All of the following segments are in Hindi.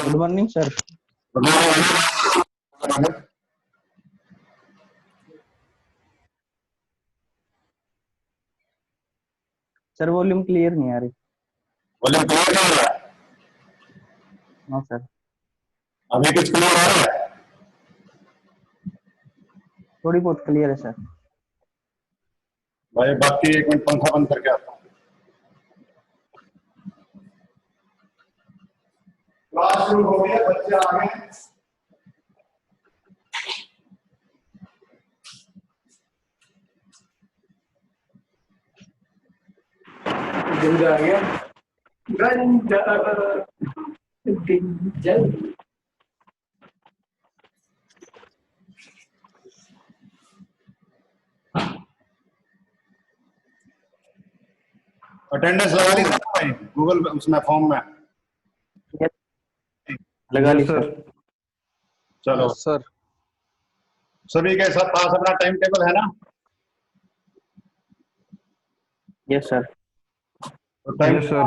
Good morning sir. Sir volume clear नहीं आ रही। वॉल्यूम क्लियर नहीं आ रहा? No sir. अभी कुछ क्लियर आ रहा है? थोड़ी बहुत क्लियर है सर। भाई बाकी 1 मिनट पंखा बंद करके आता हूँ। क्लास शुरू हो गया, बच्चे आ गए। गंजा आ गया, गंजा अटेंडेंस लगा ली भाई गूगल उसमें फॉर्म में? लगा ली सर। चलो सर। सभी के साथ पास अपना टाइम टेबल है ना? Yes sir. तो टाइम सर।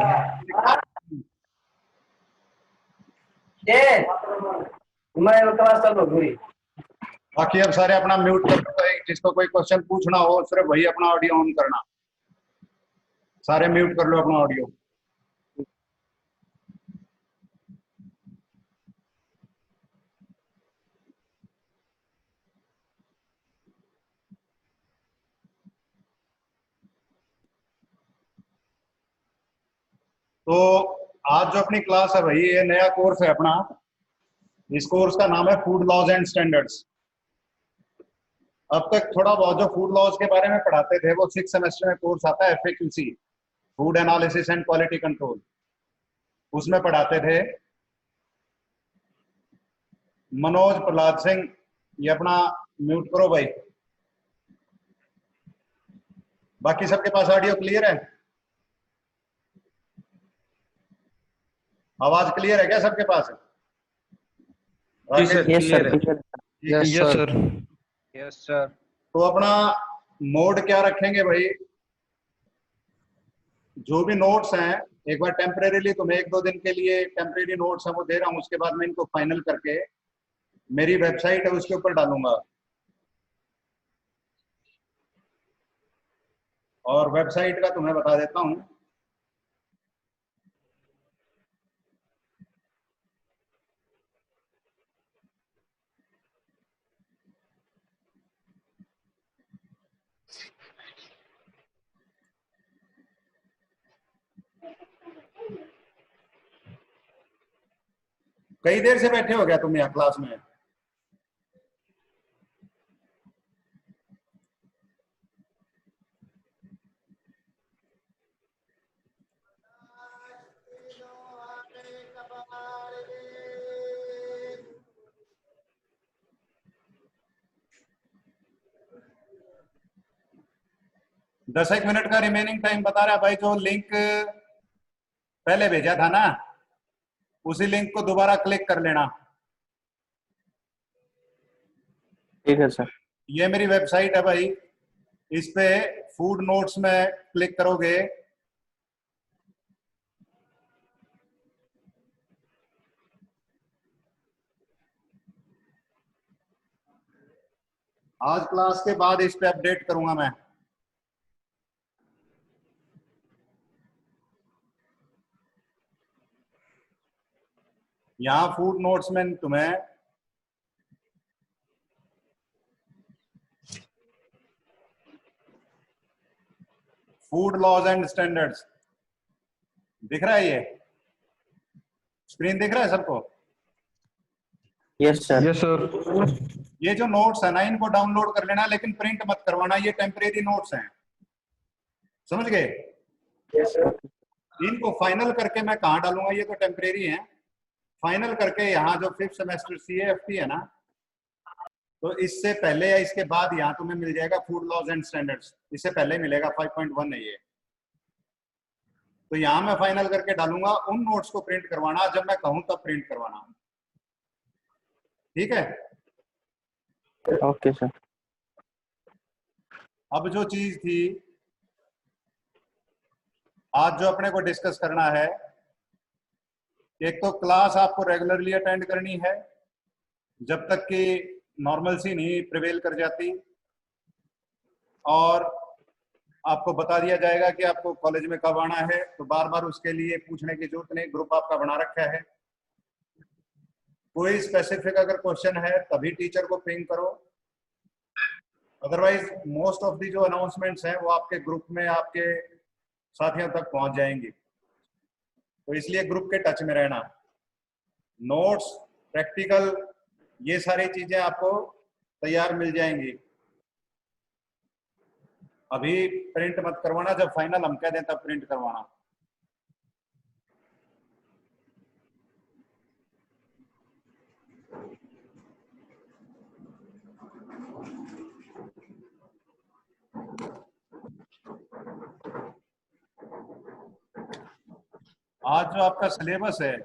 बाकी अब सारे अपना म्यूट कर दो। जिसको कोई क्वेश्चन पूछना हो सिर्फ वही अपना ऑडियो ऑन करना। सारे म्यूट कर लो अपना ऑडियो। तो आज जो अपनी क्लास है भाई, ये नया कोर्स है अपना। इस कोर्स का नाम है फूड लॉज एंड स्टैंडर्ड्स। अब तक थोड़ा बहुत जो फूड लॉज के बारे में पढ़ाते थे वो 6 सेमेस्टर में कोर्स आता है FAQC, food analysis and quality control, उसमें पढ़ाते थे। मनोज प्रहलाद सिंह, ये अपना म्यूट करो भाई। बाकी सबके पास ऑडियो क्लियर है? आवाज क्लियर है क्या सबके पास? Yes sir. Yes sir. Yes sir. तो अपना मोड क्या रखेंगे भाई? जो भी नोट्स हैं एक बार टेम्परेरीली तुम्हें 1-2 दिन के लिए टेम्परेरी नोट्स है वो दे रहा हूं। उसके बाद मैं इनको फाइनल करके मेरी वेबसाइट है उसके ऊपर डालूंगा। और वेबसाइट का तुम्हें बता देता हूं। कई देर से बैठे हो गया तुम यहाँ क्लास में? दस एक मिनट का रिमेनिंग टाइम बता रहा भाई। जो लिंक पहले भेजा था ना उसी लिंक को दोबारा क्लिक कर लेना। ठीक है सर। ये मेरी वेबसाइट है भाई, इस पे फूड नोट्स में क्लिक करोगे आज क्लास के बाद इस पे अपडेट करूंगा मैं। यहां फूड नोट्स में तुम्हें फूड लॉज एंड स्टैंडर्ड्स दिख रहा है। ये स्क्रीन दिख रहा है सबको? Yes sir. Yes sir. ये जो नोट्स है ना इनको डाउनलोड कर लेना, लेकिन प्रिंट मत करवाना। ये टेम्परेरी नोट्स हैं, समझ गए? Yes sir. इनको फाइनल करके मैं कहाँ डालूंगा? ये तो टेम्परेरी हैं। फाइनल करके यहाँ जो 5th सेमेस्टर CAFT है ना, तो इससे पहले या इसके बाद यहाँ तुम्हें मिल जाएगा फूड लॉज एंड स्टैंडर्ड्स, इससे पहले मिलेगा 5.1 है ये। तो यहाँ मैं फाइनल करके डालूंगा, उन नोट्स को प्रिंट करवाना, जब मैं कहूँ तब प्रिंट करवाना, ठीक है। Okay sir. अब जो चीज थी आज जो अपने को डिस्कस करना है, एक तो क्लास आपको रेगुलरली अटेंड करनी है जब तक कि नॉर्मलसी नहीं प्रिवेल कर जाती, और आपको बता दिया जाएगा कि आपको कॉलेज में कब आना है, तो बार बार उसके लिए पूछने की जरूरत नहीं, ग्रुप आपका बना रखा है। कोई स्पेसिफिक अगर क्वेश्चन है तभी टीचर को पिंग करो, अदरवाइज मोस्ट ऑफ दी जो अनाउंसमेंट्स हैं वो आपके ग्रुप में आपके साथियों तक पहुंच जाएंगी, तो इसलिए ग्रुप के टच में रहना। नोट्स, प्रैक्टिकल, ये सारी चीजें आपको तैयार मिल जाएंगी। अभी प्रिंट मत करवाना, जब फाइनल हम कह दें तब प्रिंट करवाना। आज जो आपका सिलेबस है,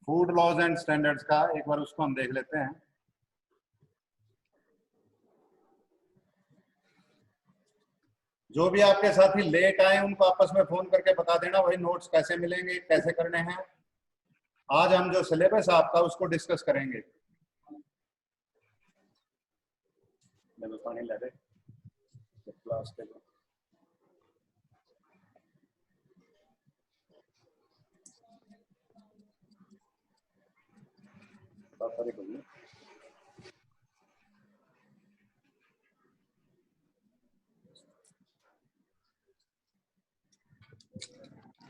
फूड लॉज एंड स्टैंडर्ड्स का, एक बार उसको हम देख लेते हैं। जो भी आपके साथी लेट आए उनको आपस में फोन करके बता देना वही नोट्स कैसे मिलेंगे, कैसे करने हैं। आज हम जो सिलेबस आपका उसको डिस्कस करेंगे। पानी ले दे क्लास के लिए।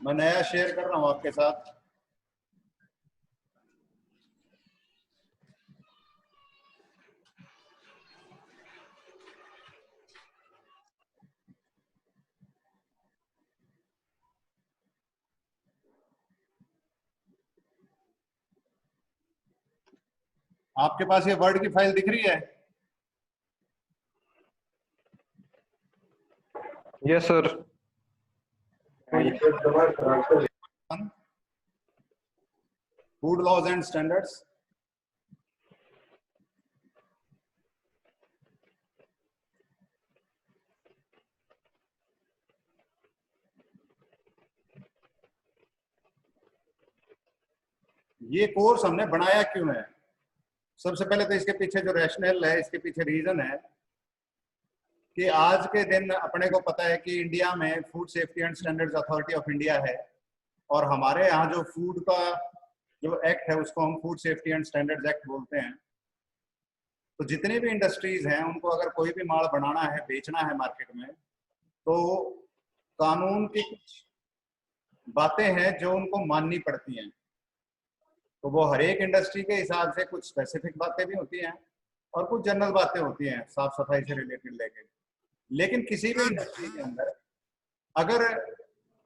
मैं नया शेयर कर रहा हूं आपके साथ। आपके पास ये वर्ड की फाइल दिख रही है? Yes sir. Food laws and standards. ये कोर्स हमने बनाया क्यों है? सबसे पहले तो इसके पीछे जो रैशनल है, इसके पीछे रीजन है कि आज के दिन अपने को पता है कि इंडिया में food safety and standards authority of India है, और हमारे यहाँ जो फूड का जो एक्ट है उसको हम food safety and standards act बोलते हैं। तो जितने भी इंडस्ट्रीज हैं उनको अगर कोई भी माल बनाना है, बेचना है मार्केट में, तो कानून की कुछ बातें हैं जो उनको माननी पड़ती हैं। तो वो हर एक इंडस्ट्री के हिसाब से कुछ स्पेसिफिक बातें भी होती हैं और कुछ जनरल बातें होती हैं साफ सफाई से रिलेटेड लेके। लेकिन किसी भी इंडस्ट्री के अंदर अगर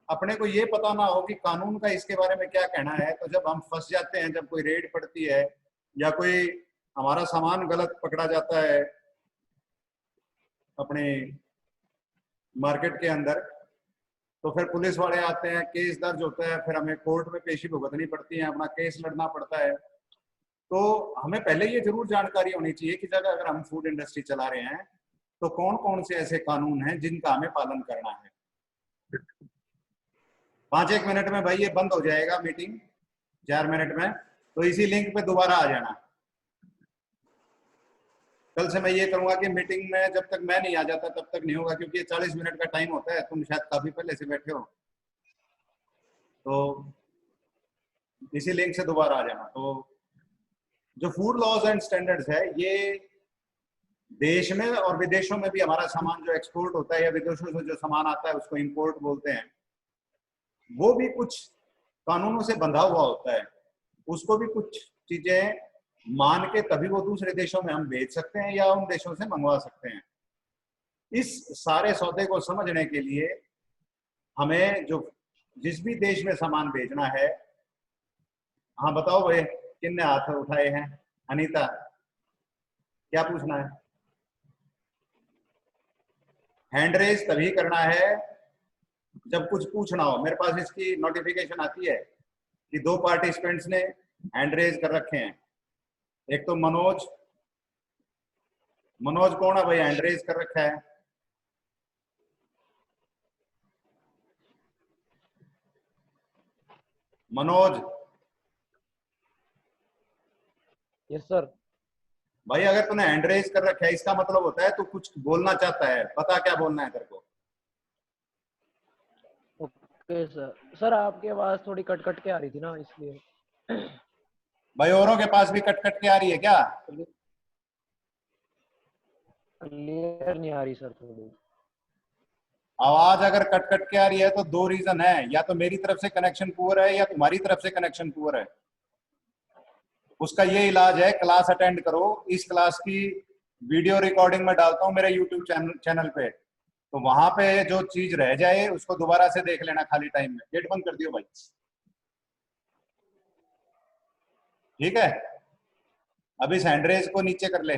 अपने को ये पता ना हो कि कानून का इसके बारे में क्या कहना है, तो जब हम फंस जाते हैं, जब कोई रेड पड़ती है या कोई हमारा सामान गलत पकड़ा जाता है अपने मार्केट के अंदर, तो फिर पुलिस वाले आते हैं, केस दर्ज होता है, फिर हमें कोर्ट में पेशी भुगतनी पड़ती है, अपना केस लड़ना पड़ता है। तो हमें पहले ये जरूर जानकारी होनी चाहिए कि जब अगर हम फूड इंडस्ट्री चला रहे हैं तो कौन कौन से ऐसे कानून हैं जिनका हमें पालन करना है। 5-1 मिनट में भाई ये बंद हो जाएगा मीटिंग, 4 मिनट में, तो इसी लिंक पे दोबारा आ जाना। कल से मैं ये करूंगा कि मीटिंग में जब तक मैं नहीं आ जाता तब तक नहीं होगा, क्योंकि ये 40 मिनट का टाइम होता है, तुम शायद काफी पहले से बैठे हो, तो इसी लिंक से दोबारा आ जाना। तो जो फूड लॉज एंड स्टैंडर्ड्स है, ये देश में और विदेशों में भी हमारा सामान जो एक्सपोर्ट होता है या विदेशों से जो सामान आता है उसको इंपोर्ट बोलते हैं, वो भी कुछ कानूनों से बंधा हुआ होता है, उसको भी कुछ चीजें मान के तभी वो दूसरे देशों में हम भेज सकते हैं या उन देशों से मंगवा सकते हैं। इस सारे सौदे को समझने के लिए हमें जो जिस भी देश में सामान भेजना है, हाँ बताओ भाई किन ने हाथ उठाए हैं? अनीता, क्या पूछना है? हैंड रेज तभी करना है जब कुछ पूछना हो। मेरे पास इसकी नोटिफिकेशन आती है कि 2 पार्टिसिपेंट्स ने हैंड रेज कर रखे हैं। एक तो मनोज कौन है भाई, हैंड रेज कर रखा है? Manoj, yes sir. भाई अगर तूने हैंड रेज कर रखा है इसका मतलब होता है तू कुछ बोलना चाहता है। पता क्या बोलना है तेरे को? Okay sir. सर आपकी आवाज थोड़ी कट कट के आ रही थी ना, इसलिए। भाई औरों के पास भी कट कट के आ रही है क्या? क्लियर नहीं आ रही सर थोड़ी। आवाज अगर कट कट के आ रही है तो 2 रीजन है, या तो मेरी तरफ से कनेक्शन पुअर है या तुम्हारी तरफ से कनेक्शन पुअर है। उसका ये इलाज है, क्लास अटेंड करो। इस क्लास की वीडियो रिकॉर्डिंग में डालता हूँ मेरे यूट्यूब चैनल पे, तो वहां पे जो चीज रह जाए उसको दोबारा से देख लेना खाली टाइम में। गेट बंद कर दियो भाई, ठीक है? अब इस हैंडरेज को नीचे कर ले।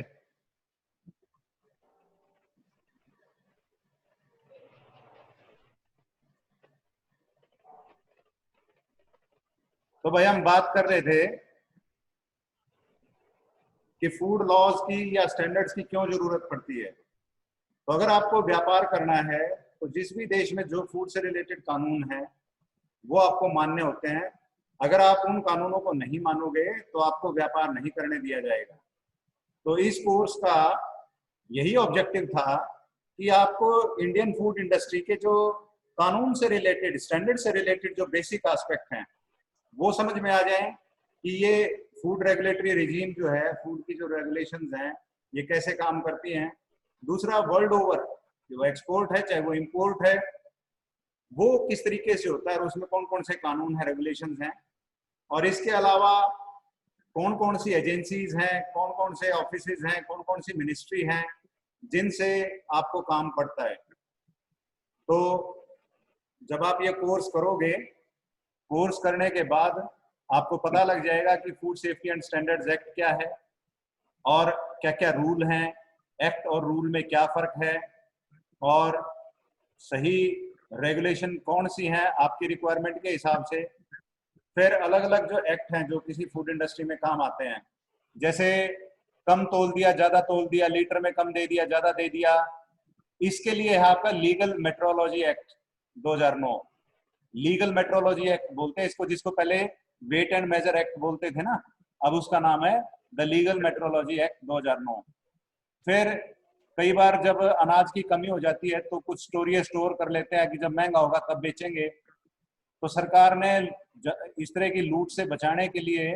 तो भाई हम बात कर रहे थे कि फूड लॉज की या स्टैंडर्ड्स की क्यों जरूरत पड़ती है। तो अगर आपको व्यापार करना है तो जिस भी देश में जो फूड से रिलेटेड कानून है वो आपको मानने होते हैं। अगर आप उन कानूनों को नहीं मानोगे तो आपको व्यापार नहीं करने दिया जाएगा। तो इस कोर्स का यही ऑब्जेक्टिव था कि आपको इंडियन फूड इंडस्ट्री के जो कानून से रिलेटेड, स्टैंडर्ड से रिलेटेड जो बेसिक एस्पेक्ट हैं वो समझ में आ जाए कि ये फूड रेगुलेटरी रिजीम जो है, फूड की जो रेगुलेशंस हैं ये कैसे काम करती हैं। दूसरा, वर्ल्ड ओवर जो एक्सपोर्ट है चाहे वो इंपोर्ट है वो किस तरीके से होता है और उसमें कौन कौन से कानून है, रेगुलेशंस हैं। और इसके अलावा कौन कौन सी एजेंसीज हैं, कौन कौन से ऑफिसेज हैं, कौन कौन सी मिनिस्ट्री हैं जिनसे आपको काम पड़ता है। तो जब आप ये कोर्स करोगे, कोर्स करने के बाद आपको पता लग जाएगा कि food safety and standards act क्या है और क्या क्या रूल हैं, एक्ट और रूल में क्या फर्क है, और सही रेगुलेशन कौन सी हैं आपकी रिक्वायरमेंट के हिसाब से। फिर अलग अलग जो एक्ट हैं जो किसी फूड इंडस्ट्री में काम आते हैं, जैसे कम तोल दिया, ज्यादा तोल दिया, लीटर में कम दे दिया, ज्यादा दे दिया, इसके लिए है आपका legal metrology act 2009। Legal metrology act बोलते हैं इसको, जिसको पहले वेट एंड मेजर एक्ट बोलते थे ना, अब उसका नाम है द लीगल मेट्रोलॉजी एक्ट 2009। फिर कई बार जब अनाज की कमी हो जाती है तो कुछ स्टोर कर लेते हैं कि जब महंगा होगा तब बेचेंगे। तो सरकार ने इस तरह की लूट से बचाने के लिए